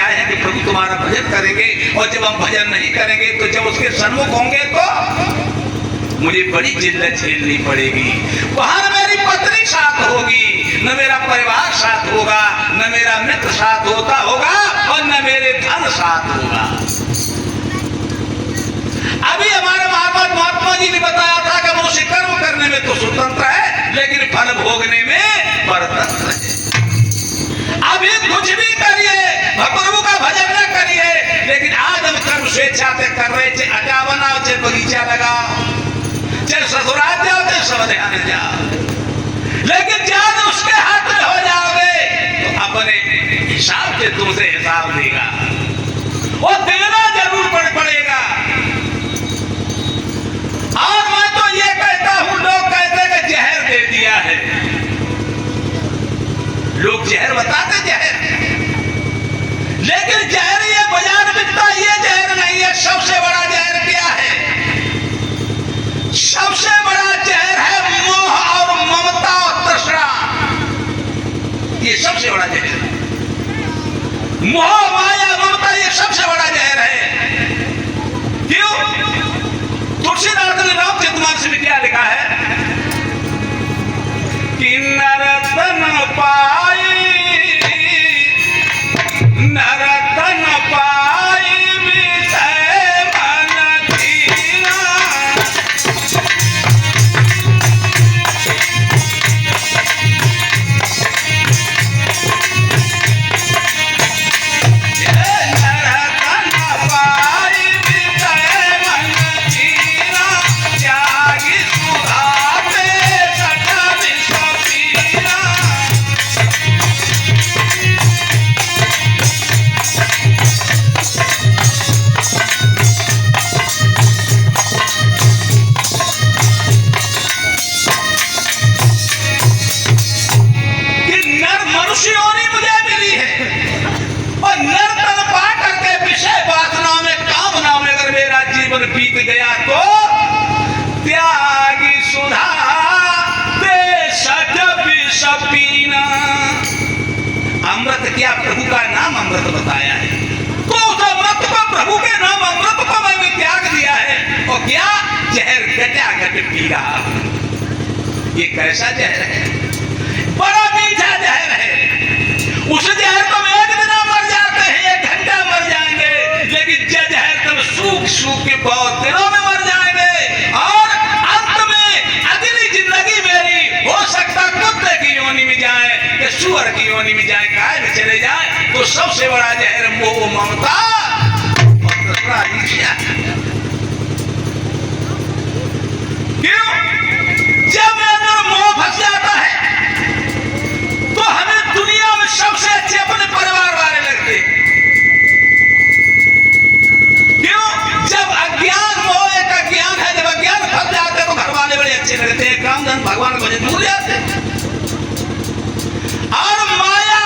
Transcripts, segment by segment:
आए हैं कि प्रभु तुम्हारा भजन करेंगे, और जब हम भजन नहीं करेंगे तो जब उसके सन्मुख होंगे तो मुझे बड़ी जिल्लत झेलनी पड़ेगी। वहां न मेरी पत्नी साथ होगी, न मेरा परिवार साथ होगा, न मेरा मित्र साथ होता होगा, और न मेरे धन साथ होगा। अभी हमारे महात्मा जी ने बताया था कि मनुष्य कर्म करने में तो स्वतंत्र है, लेकिन फल भोगने में परतंत्र है। अभी कुछ भी करिए, प्रभु का भजन न करिए, लेकिन आज हम कर्म स्वेच्छा से कर रहे, चाहे अटा बनाओ, चाहे बगीचा लगाओ, चाहे ससुराल जाओ, चाहे समध्यान जाओ, लेकिन जब उसके हाथ में हो जाओगे तो अपने हिसाब से तुमसे हिसाब देगा, वो देना जरूर पड़ेगा। और मैं तो ये कहता हूं, लोग कहते हैं कि जहर दे दिया है, लोग जहर बताते जहर, लेकिन जहर ये बाजार बिकता, ये जहर नहीं है। सबसे बड़ा जहर क्या है? सबसे बड़ा जहर है मोह और ममता और तृष्णा। ये सबसे बड़ा जहर है। मोह, माया, ममता, ये सबसे बड़ा जहर है। क्यों? तुलसीदास ने रामचरितमानस में क्या लिखा है कि नरतन पाई, नरतन पाई विषय मन धीरा, नरतन पाई विषय मन धीरा, त्यागी सुधा पे सटा विश्व पीरा। कि नर मनुष्य योनि मुझे मिली है, और नर तन पा करके विषय वासना में, कामना में अगर मेरा जीवन बीत गया तो त्यागी सुधा ते सज विष पीना। अमृत क्या? प्रभु का नाम अमृत बताया है, तो उस अमृत को, प्रभु के नाम अमृत को मैंने त्याग दिया है, और क्या? जहर गटा गट पी रहा। ये कैसा जहर है? बड़ा मीठा जहर है। उस जहर को एक दिन मर जाते हैं, 1 घंटा मर जाएंगे, लेकिन जहर तब सूख सूख के बहुत दिनों में मर जाएंगे, और अंत में अगली जिंदगी मेरी हो सकता कुत्ते की योनि में जाए, या सुअर की योनि में जाए, गाय में चले जाए। तो सबसे बड़ा जहर मोह, ममता और तृष्णा, ईर्ष्या। क्यों? जब अंदर मोह फंस जाता है तो हमें दुनिया में सबसे अच्छे अपने परिवार वाले लगते हैं। क्यों? जब अज्ञान, मोह एक अज्ञान है, जब अज्ञान फंस जाते हैं तो घर वाले बड़े अच्छे लगते हैं, काम धन भगवान को भूल जाते हैं। और माया,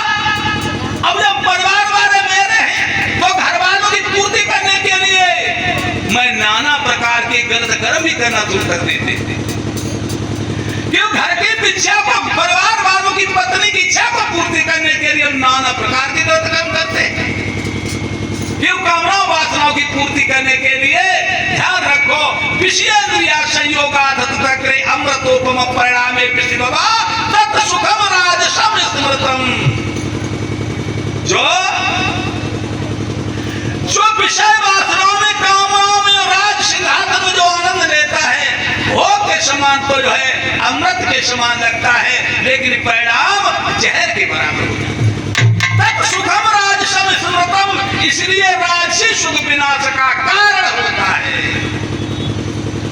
अब जब परिवार वाले मेरे हैं तो घर वालों की पूर्ति करने के लिए मैं नाना प्रकार के गलत कर्म भी करना शुरू कर देते थे। क्यों? घर की इच्छा को, परिवार वालों की, पत्नी की इच्छा को पूर्ति करने के लिए हम नाना प्रकार के गलत कर्म करते हैं। क्यों? कामनाओं वासनाओं की पूर्ति करने के लिए ध्यान रखो, विषयेंद्रिया संयोगात् तत्रे अमृतोपम परिणामे पिष्टिभवा तत् सुखम राजसम स्मृतम। जो विषय वासनाओं में, कामनाओं में, राज सिद्धांत में जो आनंद लेता है, भोग के समान तो जो है अमृत के समान लगता है, लेकिन परिणाम जहर के बराबर हो जाता है। तत् सुखम राजसम स्मृतम, इसलिए राजसी सुख विनाश का कारण होता है।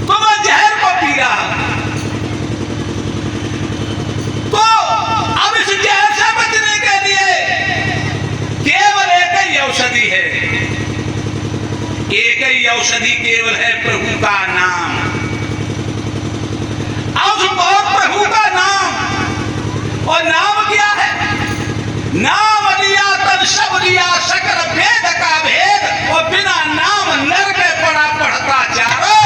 तो मैं जहर को पी रहा हूं, तो अब इस जहर से बचने के लिए केवल एक ही औषधि है, एक ही औषधि केवल है प्रभु का नाम। और प्रभु का नाम, और नाम क्या है? नाम लिया तब सब लिया, सकल भेद का भेद, और बिना नाम नर के पड़ा पढ़ता चारो।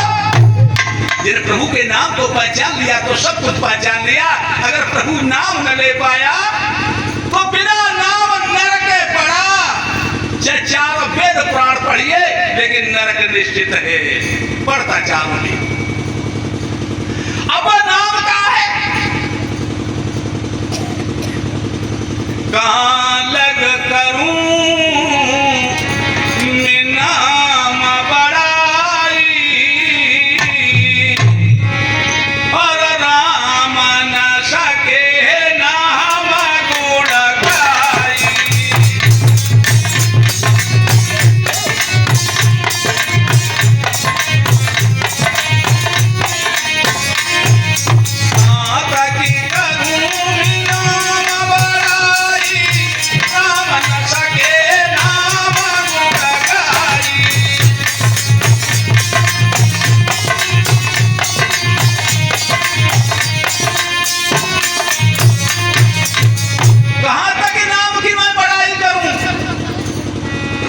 जिन प्रभु के नाम को पहचान लिया तो सब कुछ पहचान लिया। अगर प्रभु नाम न ले पाया तो बिना नाम नर के पड़ा, प्रतिष्ठित है, पढ़ता चालू है। अब नाम का है, कहां लग करूं मैं नाम बड़ाई, और राम न सके नाम गुण गाई।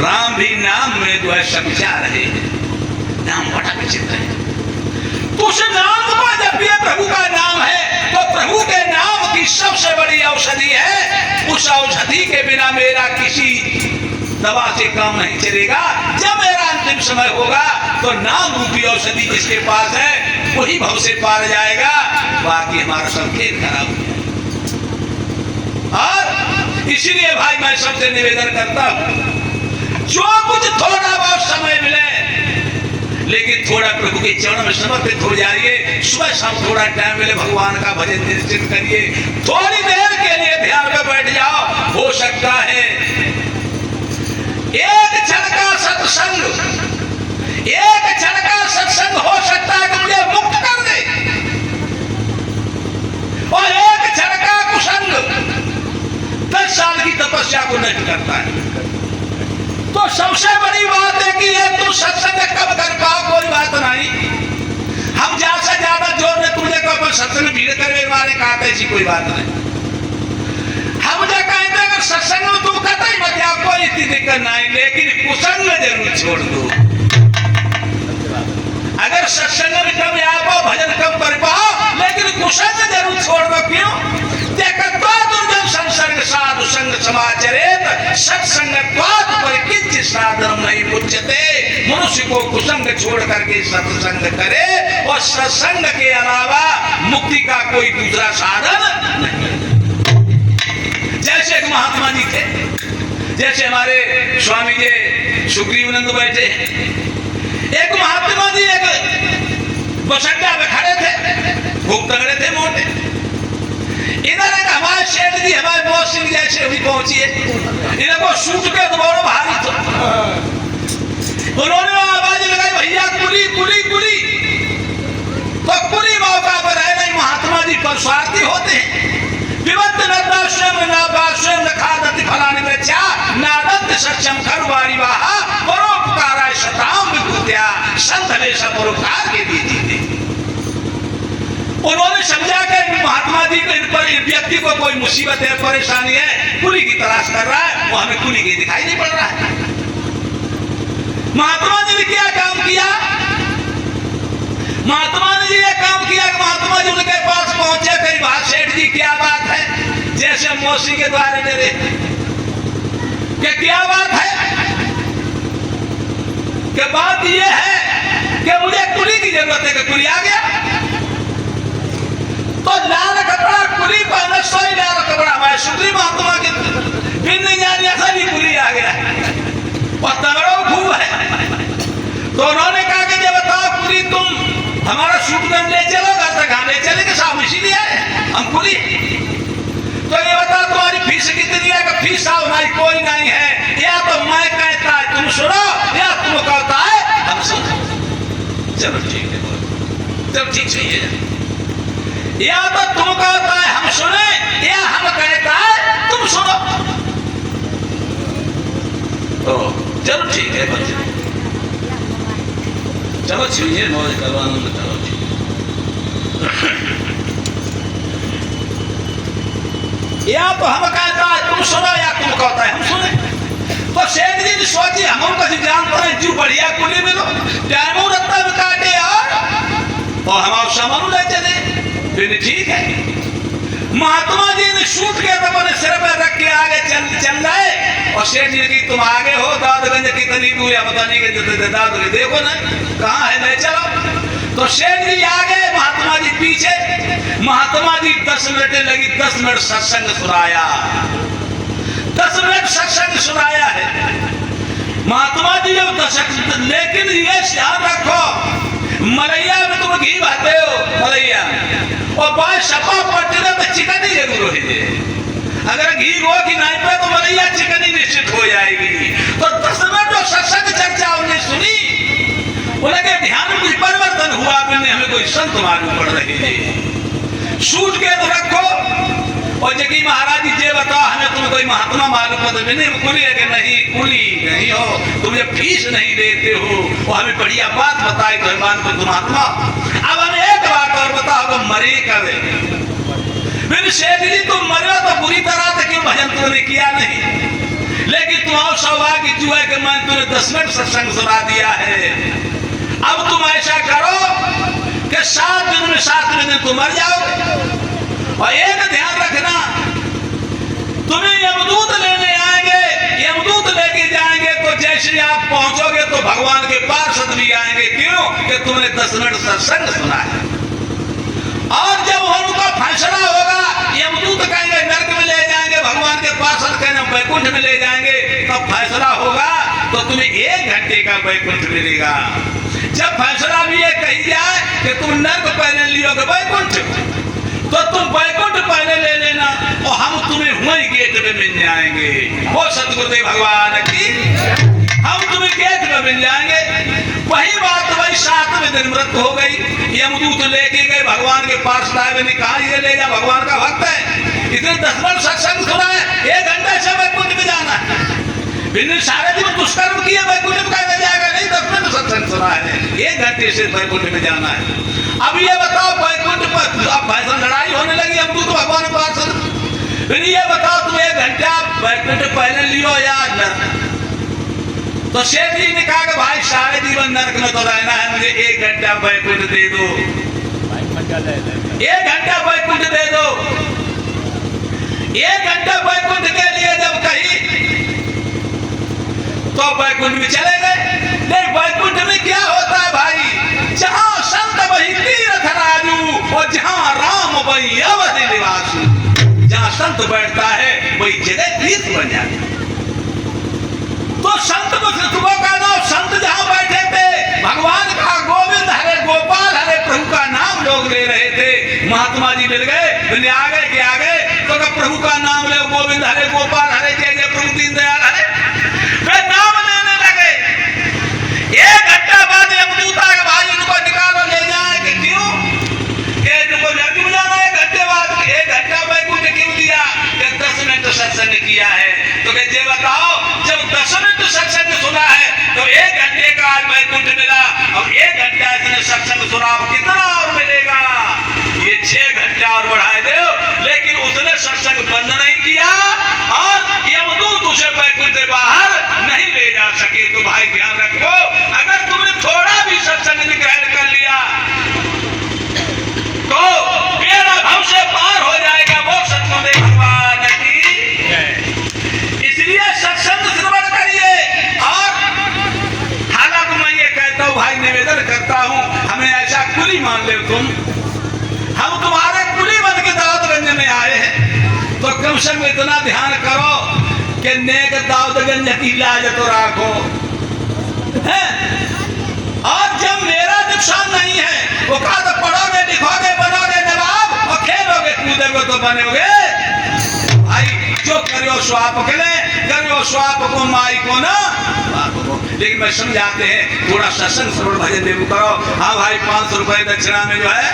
राम भी नाम में जो है समझा रहे हैं, नाम बड़ा विचित्र है। तो उस नाम को जब भी प्रभु का नाम है तो प्रभु के नाम की सबसे बड़ी औषधि है। उस औषधि के बिना मेरा किसी दवा से काम नहीं चलेगा। जब मेरा अंतिम समय होगा तो नाम रूपी औषधि जिसके पास है वही भव से पार जाएगा, बाकी हमारा सब खेल खराब हो जाएगा। और इसीलिए भाई मैं सबसे निवेदन करता हूं, जो कुछ थोड़ा बहुत समय मिले लेकिन थोड़ा प्रभु के चरणों में समर्पित हो जाइए। सुबह शाम थोड़ा टाइम मिले भगवान का भजन निश्चित करिए, थोड़ी देर के लिए ध्यान में बैठ जाओ। हो सकता है एक क्षण का सत्संग, एक क्षण का सत्संग हो सकता है कि मुझे मुक्त कर दे, और एक क्षण का कुसंग 10 साल की तपस्या को नष्ट करता है। तो सबसे बड़ी बात है कि ये तुम सत्संग कब कर पाओ, कोई बात नहीं। हम ज्यादा से ज्यादा जोर में तुमने को अपन सत्संग भीड़ करे वाले कहते, ऐसी कोई बात नहीं। हम जो कहते हैं सत्संग में तुम कहते ही मत, कोई इतनी दिक्कत नहीं, लेकिन कुसंग जरूर छोड़ दो। अगर सत्संग में कम आओ, भजन कम कर पाओ, लेकिन कुसंग जरूर छोड़ दो। क्यों? संसर्ग साधु संग समाचरेत सत्संगत्वात् परिकिंचित साधनम नहीं मुच्यते। मनुष्य को कुसंग छोड़ करके सत्संग करे, और सत्संग के अलावा मुक्ति का कोई दूसरा साधन नहीं। जैसे एक महात्मा जी थे, जैसे हमारे स्वामी जी सुग्रीवानंद बैठे, एक महात्मा जी एक बस अड्डा में खड़े थे, खूब तगड़े थे, मोटे। इधर एक हमारे शेठ जी, हमारे बॉस सिंह जैसे भी पहुंची है, इन्हें को सूट के दोनों भारी था। उन्होंने आवाज लगाई, भैया कुली कुली कुली। तो कुली मौका पर है नहीं, महात्मा जी पर स्वार्थी होते हैं। विवत नदाश्रम नाबाश्रम नखादति फलानि वृक्षा नादंत सक्षम खरवारी वाहा परोपकाराय शताम विभूत्या संतले सपरोपकार के दीजिए। उन्होंने समझा कि महात्मा जी के पर व्यक्ति को कोई मुसीबत है, परेशानी है, कुली की तलाश कर रहा है, वो हमें कुली की दिखाई नहीं पड़ रहा है। महात्मा जी ने क्या काम किया? महात्मा ने ये काम किया कि महात्मा जी उनके पास पहुंचे, कई बात सेठ जी क्या बात है, जैसे मौसी के द्वारे मेरे कि क्या बात है, कि बात ये है कि मुझे कुली की जरूरत है। कि कुली आ गया तो लाल कपड़ा कुली पहना, सोई लाल कपड़ा। मैं सुग्रीव महात्मा के बिन नहीं जानी ऐसा भी कुली आ गया, और तगड़ो खूब है। तो उन्होंने कहा कि जब बताओ कुली तुम हमारा सूट में ले चलो, घर तक ले चलेंगे, साहब इसीलिए आए हम कुली। तो ये बताओ तुम्हारी फीस कितनी है? कि फीस साहब हमारी कोई नहीं है, या तो मैं कहता है तुम सुनो, या तुम कहता है हम सुनो। चलो ठीक है, चलो ठीक सही है। या तो तुम कहता है हम सुने, या हम कहता है तुम सुनो। तो चलो ठीक है बच्चे, चलो छुइए मौज करवाना में, चलो या तो हम कहता है तुम सुनो, या तुम कहता है हम सुने। तो सेठ जी ने सोची हम जान पड़े जो बढ़िया कुली मिलो, टाइम रत्ता में काटे और हम सामान ले चले, फिर ठीक है। महात्मा जी ने सूट के अपने सिर पर रख के आगे चल रहे, और सेठ जी की तुम आगे हो, दादगंज कितनी दूर है पता नहीं, दादगंज देखो ना कहाँ है, ले चलो। तो सेठ जी आगे, महात्मा जी पीछे। महात्मा जी 10 मिनट लगी, 10 मिनट सत्संग सुनाया, 10 मिनट सत्संग सुनाया है महात्मा जी जब 10। लेकिन ये ध्यान रखो, मलैया में तुम घी भाते हो, मलैया और बाय सपा पटने तो चिकनी जरूर है। अगर घी गो की नहीं पे तो मलैया चिकनी निश्चित हो जाएगी। तो 10 मिनट जो सत्संग चर्चा उन्हें सुनी, उनके ध्यान में कुछ परिवर्तन हुआ, मैंने हमें कोई संत मालूम पड़ रहे हैं। सूट के तो रखो और जबकि महाराज जी ये बताओ हमें तुम कोई महात्मा मालूम पड़ रहे नहीं, कुली है कि नहीं, कुली नहीं हो, तुम जब फीस नहीं देते हो और हमें बढ़िया बात बताई तो मान को तुम महात्मा। अब हमें एक बात और बताओ, तुम मरे करे फिर शेख जी तुम मरे तो बुरी तरह से क्यों भजन तुमने किया नहीं, लेकिन तुम्हारा सौभाग्य जो है कि मैंने तुम्हें 10 मिनट सत्संग सुना दिया है। अब तुम ऐसा करो कि 7 दिन में 7वें दिन तुम मर जाओगे। और एक ध्यान रखना, तुम्हें यमदूत लेने आएंगे, यमदूत लेके जाएंगे तो जैसे आप पहुंचोगे तो भगवान के पार्षद भी आएंगे। क्यों कि तुमने 10 मिनट सत्संग सुना है। और जब उनका फैसला होगा, यमदूत कहेंगे नरक में ले जाएंगे, भगवान के पार्षद कहेंगे वैकुंठ में ले जाएंगे, तब फैसला होगा तो तुम्हें 1 घंटे का वैकुंठ मिलेगा। जब फैसला भी ये कही जाए कि तुम नरक पहले लियोगे वैकुंठ, तो तुम वैकुंठ पहले ले लेना और हम तुम्हें वही गेट में मिल जाएंगे। वो सतगुरुदेव भगवान की, हम तुम्हें गेट में मिल जाएंगे। वही बात वही 7वें दिन मृत्यु हो गई। यमदूत लेके गए भगवान के पास, ने कहा ये ले जा, भगवान का भक्त है, इसने 10 मिनट सत्संग सुना है, 1 घंटे से वैकुंठ में जाना है। बिना सारे दिन दुष्कर्म किए वैकुंठ में कहना जाएगा नहीं, 10 मिनट सत्संग सुना है, 1 घंटे से वैकुंठ में जाना है। अब ये बताओ वैकुंठ पर अब फैसला लड़ाई होने लगी, अब तो भगवान के पास। फिर ये बताओ तुम 1 घंटा वैकुंठ पहले लियो या नरक। तो शेख जी ने कहा कि भाई सारे जीवन नरक में तो रहना है, मुझे 1 घंटा वैकुंठ दे दो, 1 घंटा वैकुंठ दे दो। 1 घंटा वैकुंठ के लिए जब कही तो वैकुंठ में चले गए। नहीं, वैकुंठ में क्या होता है भाई, जहां संत वही तीर्थ राजू और जहां राम वही अवधि निवासी। जहां संत बैठता है वही जगह तीर्थ बन जाती। तो संत को का नाम, संत जहां बैठे थे भगवान का गोविंद हरे गोपाल हरे प्रभु का नाम लोग ले रहे थे। महात्मा जी मिल गए, आगे के आगे तो प्रभु का नाम ले, गोविंद हरे गोपाल हरे जय जय प्रभु दीनदयाल हरे, वे नाम लेने लगे। 1 घंटा बाद यमदूत आके भाई इनको निकालो ले जाए कि क्यों, कि इनको नरक में जाना है। 1 घंटे बाद 1 घंटा वैकुंठ क्यों दिया, कि 10 मिनट सत्संग किया है। तो ये बताओ जब 10 मिनट सत्संग सुना है तो 1 घंटे का आज वैकुंठ मिला और 1 घंटा इसने सत्संग सुना, कितना और मिलेगा, ये 6 घंटा और बढ़ाए दो। लेकिन उसने सत्संग बंद नहीं किया और यमदूत उसे वैकुंठ से बाहर नहीं ले जा सके। तो भाई ध्यान रखो, अगर तुमने थोड़ा भी सत्संग ग्रहण कर लिया तो बेड़ा भव से पार हो जाएगा। वो सतगुरुदेव भगवान की, इसलिए सत्संग श्रवण करिए। और हालांकि मैं ये कहता हूँ भाई, निवेदन करता हूँ, हमें ऐसा कुली मान ले तुम, हम तुम्हारे कुली बन के दाऊदगंज में आए हैं, तो कम से कम इतना ध्यान करो कि नेक दाऊदगंज की लाज तो राखो है। और जब मेरा नुकसान नहीं है, वो कहा तो पढ़ोगे लिखोगे बनोगे नवाब और खेलोगे कूदोगे तो बनोगे। भाई जो करो स्वाप के लिए, करो स्वाप को माई को ना, लेकिन मैं समझाते हैं थोड़ा सत्संग श्रवण भजन देव करो। हाँ भाई 500 रुपए दक्षिणा में जो है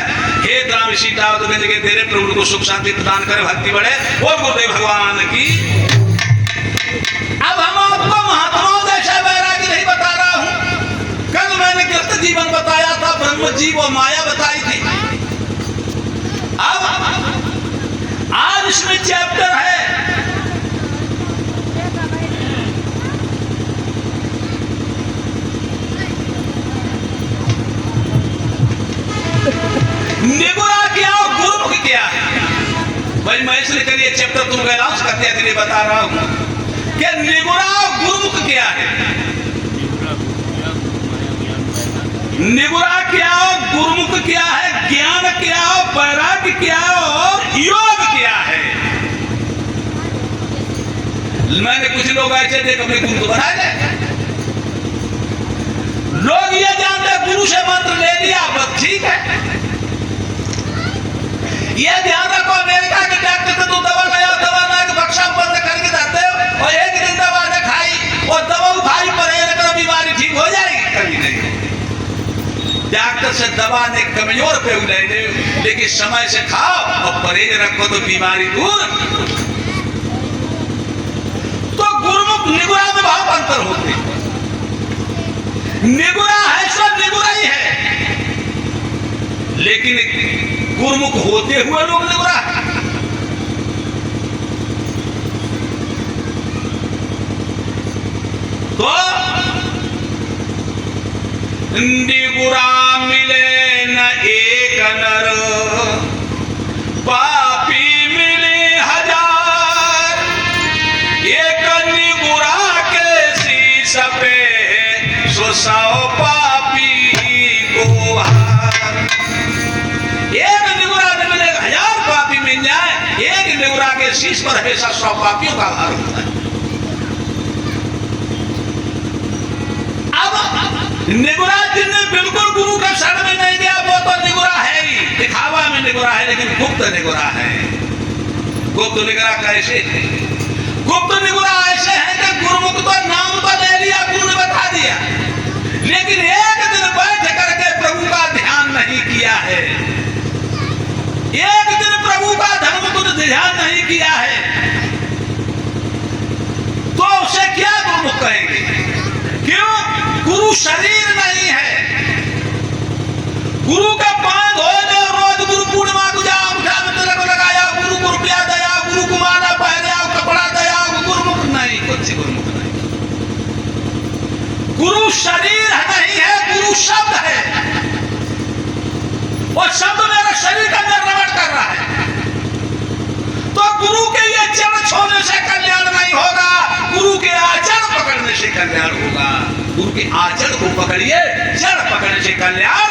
हे राम ऋषि दाऊदगंज के तेरे प्रभु को सुख शांति प्रदान करे, भक्ति बढ़े। और गुरुदेव भगवान की। अब हम आपको महात्माओं जैसा वैराग्य नहीं बता रहा हूं। कल मैंने कृत जीवन बताया था, ब्रह्म जीव और माया बताई थी। अब आज इसमें चैप्टर है निगुरा क्या और गुरुमुख क्या है। भाई मैं इसलिए करिए चैप्टर तुम अनाउंस करते हैं, बता रहा हूं कि निगुरा निगुरा क्या हो, गुरुमुख क्या है, ज्ञान क्या हो, वैराग्य क्या हो और योग क्या है। मैंने कुछ लोग ऐसे देख अपने गुरु को बनाए थे। लोग ये जानते गुरु से मंत्र ले लिया बस ठीक है। ये ध्यान रखो अमेरिका के डॉक्टर से तो दवा लाया, दवा ला के बक्सा बंद करके जाते हो और एक दिन दवा ने खाई और दवा खाई परहेज करो बीमारी ठीक हो जाएगी, कभी नहीं। डॉक्टर से दवा ने कमजोर पे ले ले, लेकिन समय से खाओ और परहेज रखो तो बीमारी दूर। तो गुरुमुख निगुरा में बहुत अंतर होते हैं। निगुरा है सो निगुरा ही है, लेकिन गुरुमुख होते हुए लोग निगुरा है। तो निगुरा मिले न एक नर, पापी मिले हजार। एक निगुरा के शीश पे सो 100 पापी को हार। एक निगुरा में मिले 1000 पापी मिल जाए, एक निगुरा के शीश पर हमेशा 100 पापियों का हार होता है। निगुरा जिनने बिल्कुल गुरु के शरण में नहीं गया वो तो निगुरा है ही, दिखावा में निगुरा है, लेकिन गुप्त निगुरा है। गुप्त निगुरा कैसे है? गुप्त निगुरा ऐसे है कि गुरुमुख तो नाम तो ले लिया, गुरु ने बता दिया, लेकिन एक दिन बैठ करके प्रभु का ध्यान नहीं किया है, एक दिन प्रभु का धर्म को ध्यान नहीं किया है, तो उसे क्या गुरुमुख कहेंगे? क्यों? गुरु शरीर नहीं है। गुरु के पांव धोए दे, रोज गुरु पूर्णिमा को जाओ, उठा में तिलक लगाया, गुरु को रुपया दया, गुरु को माला पहने आओ, कपड़ा दया, गुरुमुख नहीं, कुछ गुरुमुख नहीं। गुरु शरीर नहीं है, गुरु शब्द है, और शब्द मेरा शरीर का निर्वहन कर रहा है। तो गुरु के ये चरण छोड़ने से कल्याण नहीं होगा, गुरु के आचरण पकड़ने से कल्याण होगा। गुरु के आचरण को पकड़िए, जड़ पकड़ने से कल्याण।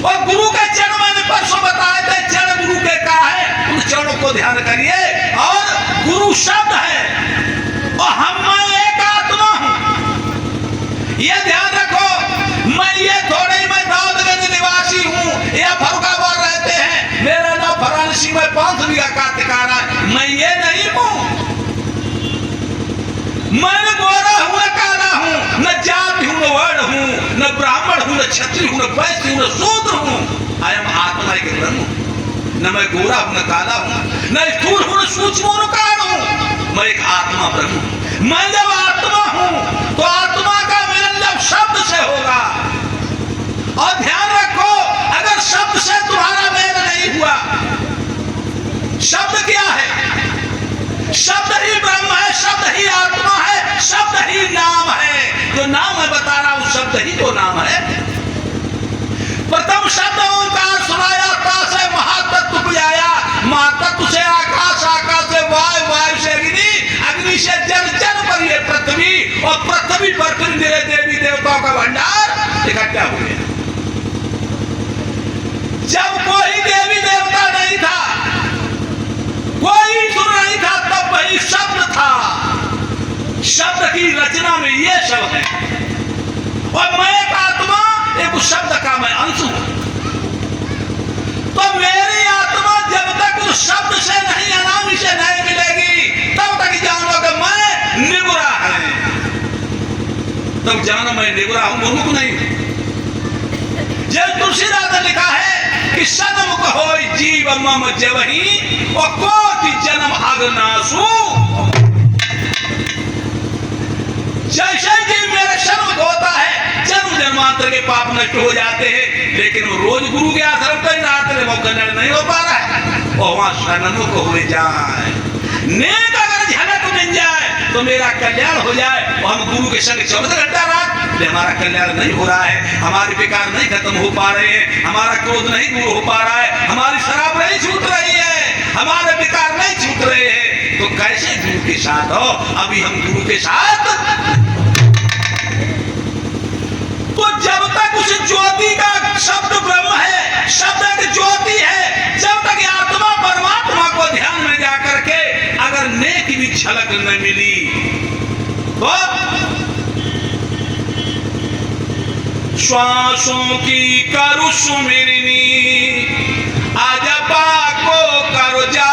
और गुरु के चरण मैंने परसों बताए थे, जड़ गुरु के का है, उन चरणों को ध्यान करिए। और गुरु शब्द है और हम मैं एक आत्मा हूं, ये ध्यान रखो। मैं ये थोड़े मैं दाऊदगंज निवासी हूं या फरुखाबाद रहते हैं, मेरा नाम फरानसी में 5 बीघा का ठिकाना, मैं ये नहीं हूं। मैं गोरा हूं, काला हूं, न जाति हूं, न वर्ण हूं, न ब्राह्मण हूं, न क्षत्रिय हूं, न वैश्य हूं, न शूद्र हूं। आई एम आत्मा के ब्रह्म। न मैं गोरा हूं, न काला हूं, न स्थूल हूं, न सूक्ष्म हूं, न कारण हूं। मैं एक आत्मा ब्रह्म। मैं जब आत्मा हूं तो आत्मा का मिलन जब शब्द से होगा। और ध्यान रखो, अगर शब्द से तुम्हारा मेल नहीं हुआ, शब्द क्या है? शब्द ही ब्रह्म है, शब्द ही आत्मा है, शब्द ही नाम है। जो नाम है बता रहा हूं, शब्द ही तो नाम है। प्रथम शब्द ओंकार सुनाया, ता से महातत्व बुझाया, महातत्व से आकाश, आकाश से वायु, वायु से अग्नि, अग्नि से जल, जल पर ये पृथ्वी, और पृथ्वी पर फिर मेरे देवी देवताओं का भंडार इकट्ठा हो गया। जब कोई देवी देवता नहीं था, कोई ईश्वर नहीं था, तब वही शब्द था। शब्द की रचना में ये शब्द है, और मैं एक आत्मा, एक उस शब्द का मैं अंश हूं। तो मेरी आत्मा जब तक उस शब्द से नहीं, अनामी से नहीं मिलेगी, तब तक जानो कि मैं निगुरा है। तब जानो मैं निगुरा हूं, गुरुमुख नहीं हूं। जब तुलसीदास ने लिखा है कि सन्मुख होय जीव मम जबहि, और कोटि जन्म अगनासु। जैसे जीव मेरे सन्मुख होता है, जन्म जन्मांतर के पाप नष्ट हो जाते हैं, लेकिन वो रोज गुरु के आश्रम पर नाते वो कल्याण नहीं हो पा रहा है, और वहां सन्मुख हो जाए, नेक अगर झलक मिल जाए तो मेरा कल्याण हो जाए, और हम गुरु के संग 24 घंटा रात, हमारा कल्याण नहीं हो रहा है, हमारे विकार नहीं खत्म हो पा रहे हैं, हमारा क्रोध नहीं दूर हो पा रहा है, हमारी शराब नहीं छूट रही है, हमारे विकार नहीं छूट रहे हैं, तो कैसे गुरु के साथ हो? अभी हम गुरु के साथ उस ज्योति का शब्द ब्रह्म है, शब्द एक ज्योति है, जब तक आत्मा परमात्मा को ध्यान में जाकर के अगर नेक भी झलक न मिली तो श्वासों की करु सुमिरनी आजपा को करो जा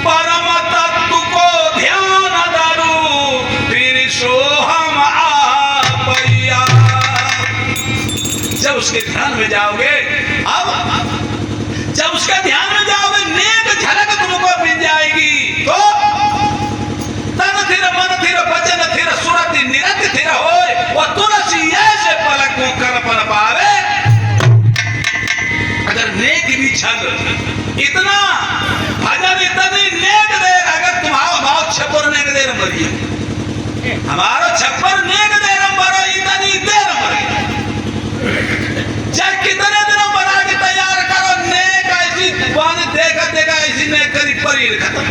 परम तत्व को ध्यान धरो फिर सो हम आपैया। जब उसके ध्यान में जाओगे, अब जब उसके ध्यान में जाओगे नेक झलक तुमको मिल जाएगी तो तन थिर मन थिर वचन थिर सुरत निरत थिर होए और तुलसी ऐसे पलक को कर पल पावे। अगर नेक भी छल इतना भजन इतनी नेक दे, अगर तुम्हारा भाव छप्पर नेक देर मरिए हमारो छप्पर नेक देर मरो इतनी देर मरिए चाहे कितने दिनों बना के तैयार करो नेक ऐसी बात देखा देखा ऐसी नेक करी परीर खत्म।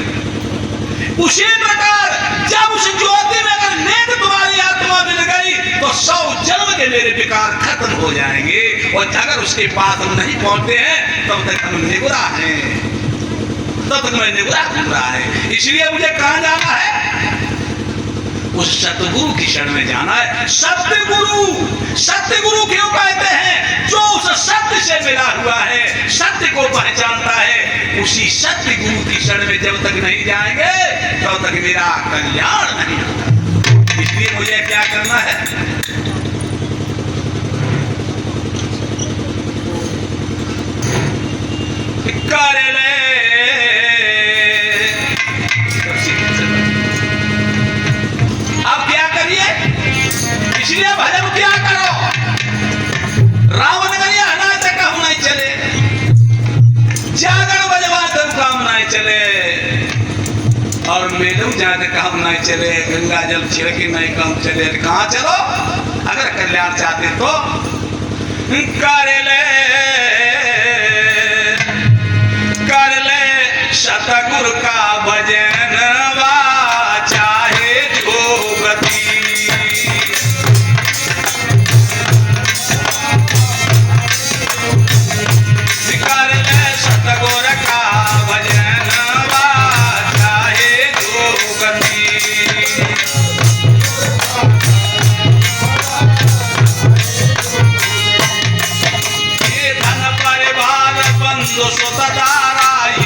उसी प्रकार जब उस ज्योति में अगर नेक तुम्हारी आत्मा मिल गई तो 100 जन्म के मेरे विकार खत्म हो जाएंगे और अगर उसके पास हम नहीं पहुंचते हैं तब तक हम निगुरा हैं, तब तक मैं निगुरा घूम रहा है। इसलिए मुझे कहां जाना है? उस सतगुरु की शरण में जाना है। सत्य गुरु क्यों कहते हैं? जो उस सत्य से मिला हुआ है, सत्य को पहचानता है, उसी सत्य गुरु की शरण में जब तक नहीं जाएंगे तब तक मेरा कल्याण नहीं होगा। इसलिए मुझे क्या करना है? कर ले इसलिए भजन क्या करो? रावण करिए अनाज कहूं नहीं चले, जागर बजवा तब काम नहीं चले और मेलू जाते काम नहीं चले, गंगा जल छिड़के नहीं काम चले। कहां चलो? अगर कल्याण चाहते तो कर ले सतगुरु का भजन चाहे जो गति।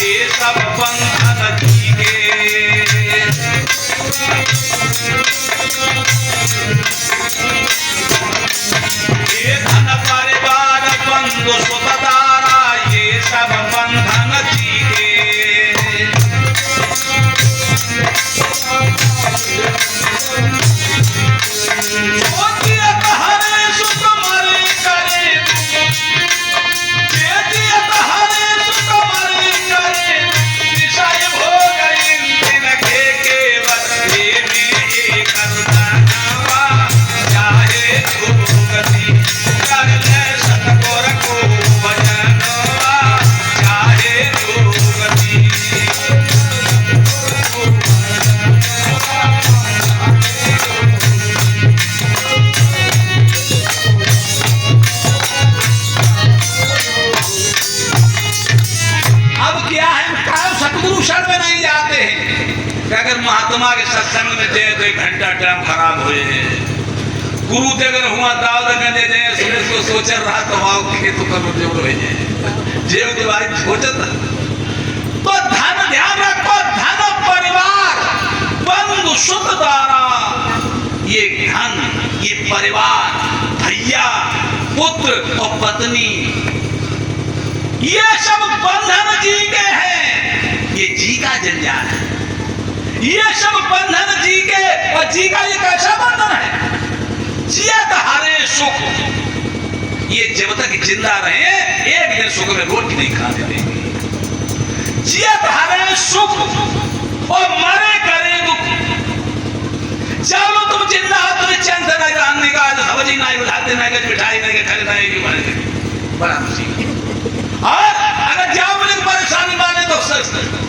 ये सब बंधन के ये धन परिवार बंधु सुतदारा ये सब बंधन के महात्मा के सत्संग में थे तो 1 घंटा टाइम खराब हुए गुरु थे अगर हुआ दाव दे दे सुरेश को सोच रहा तो वाव के तो कर जो रहे जेब दीवारी सोचत तो धन ध्यान रखो, धन परिवार बंधु सुतदारा ये धन ये परिवार भैया पुत्र और पत्नी ये सब बंधन जी के हैं। ये जी का जंजाल है, ये सब बंधन जी के। और जी का ये कैसा बंधन है? जियत हरे सुख। ये जब तक जिंदा रहे एक दिन सुख में रोटी नहीं खाने देंगे। जियत हरे सुख और मरे करे दुख। चलो तुम जिंदा हो तुम्हें चैन से नहीं रहने का, सब्जी नहीं उठाते नहीं, मिठाई नहीं खाने नहीं, बड़ा मुसीबत। और अगर जाओ मुझे परेशानी माने तो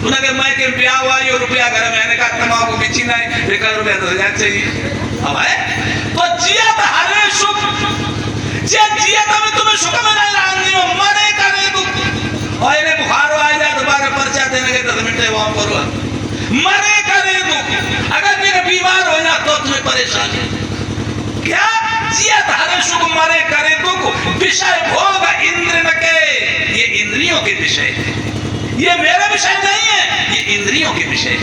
उन्हें मैं के ब्याह हुआ ये रुपया घर मैंने कहा तमाकू बेची नहीं, 1 रुपया 10,000 चाहिए। अब है तो जियत हरे सुख जे जिया तो तुम्हें सुख में नहीं लाऊंगी वो मरे करे तू और इन्हें बुखार आ जाए दोबारा पर्चा देने के 10 मिनट वहां पर मरे करे तू अगर मेरे बीमार हो जा तो तुम्हें परेशानी क्या जिया धारण सुख मरे करे तू विषय भोग इंद्र के ये इंद्रियों के विषय ये मेरा विषय नहीं है ये इंद्रियों के विषय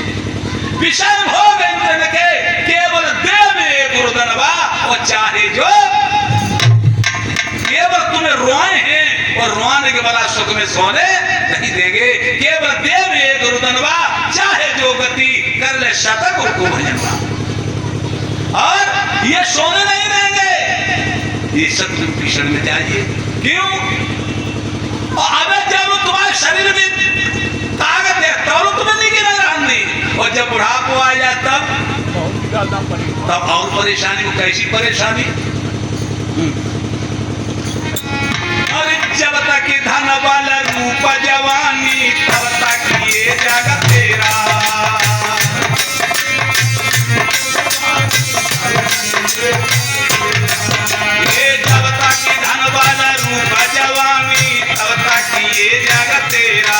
विषय भोग इंद्र के केवल देव गुरुदनवा और चाहे जो केवल तुम्हें रोए हैं और रोने के बड़ा सुख में सोने नहीं देंगे केवल देव गुरुदनवा चाहे जो गति कर ले शतक उनको भजनवा और ये सोने नहीं देंगे ये सत्य भीषण में चाहिए क्यों और अब जब तुम्हारे शरीर में ताकत है तो तुम्हें नहीं गिरा नहीं और जब बुढ़ापा आ जाए तब और परेशानी को कैसी परेशानी और जब तक धन वाला रूप जवानी तब तक ये जगत तेरा ये जब तक धन वाला रूप जवानी तब तक ये जगत तेरा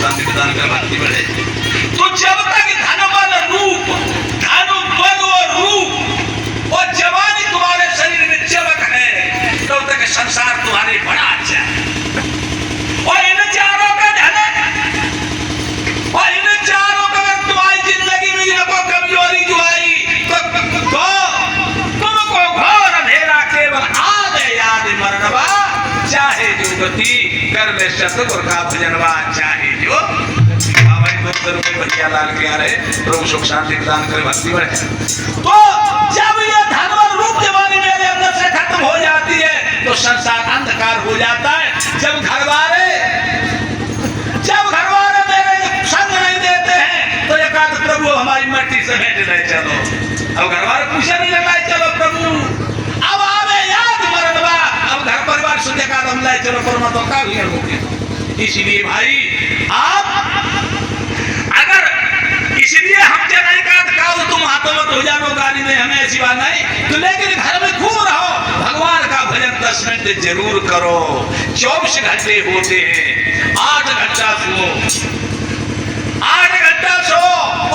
शांति प्रदान कर भक्ति बढ़े तो जब तक धन बल रूप धन बल और रूप और जवानी तुम्हारे शरीर में चमक है तब तक संसार तुम्हारे बड़ा अच्छा और इन चारों का धन और इन चारों का अगर तुम्हारी जिंदगी में कोई कमजोरी जो आई तो तुमको घोर अंधेरा केवल आदे याद मरनवा चाहे जो गति कर ले सतगुरु का भजनवा चाहे जो भैया लाल के आ रहे प्रभु सुख शांति प्रदान करे भक्ति बढ़े तो जब ये धन और रूप जवानी मेरे अंदर से खत्म हो जाती है तो संसार अंधकार हो जाता है जब घरवाले मेरे संग नहीं देते हैं तो एक आध प्रभु हमारी मट्टी से भेंट नहीं चलो अब घरवाले पूछे नहीं लगाए चलो प्रभु अब आवे याद मरनवा अब घर परिवार से देखा हम लाए चलो परमात्मा तो का भी हो गया इसीलिए भाई आप इसलिए हम नहीं कहा तुम हाथों में हो जानो गाली में हमें ऐसी बात नहीं तो लेकिन घर में खूब रहो भगवान का भजन 10 मिनट जरूर करो 24 घंटे होते हैं 8 घंटा सो 8 घंटा सो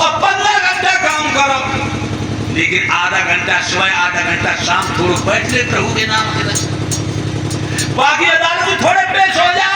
और 15 घंटा काम करो लेकिन आधा घंटा सुबह आधा घंटा शाम थोड़ा बैठ ले प्रभु के नाम के बाकी अदालत में थोड़े पेश हो जाए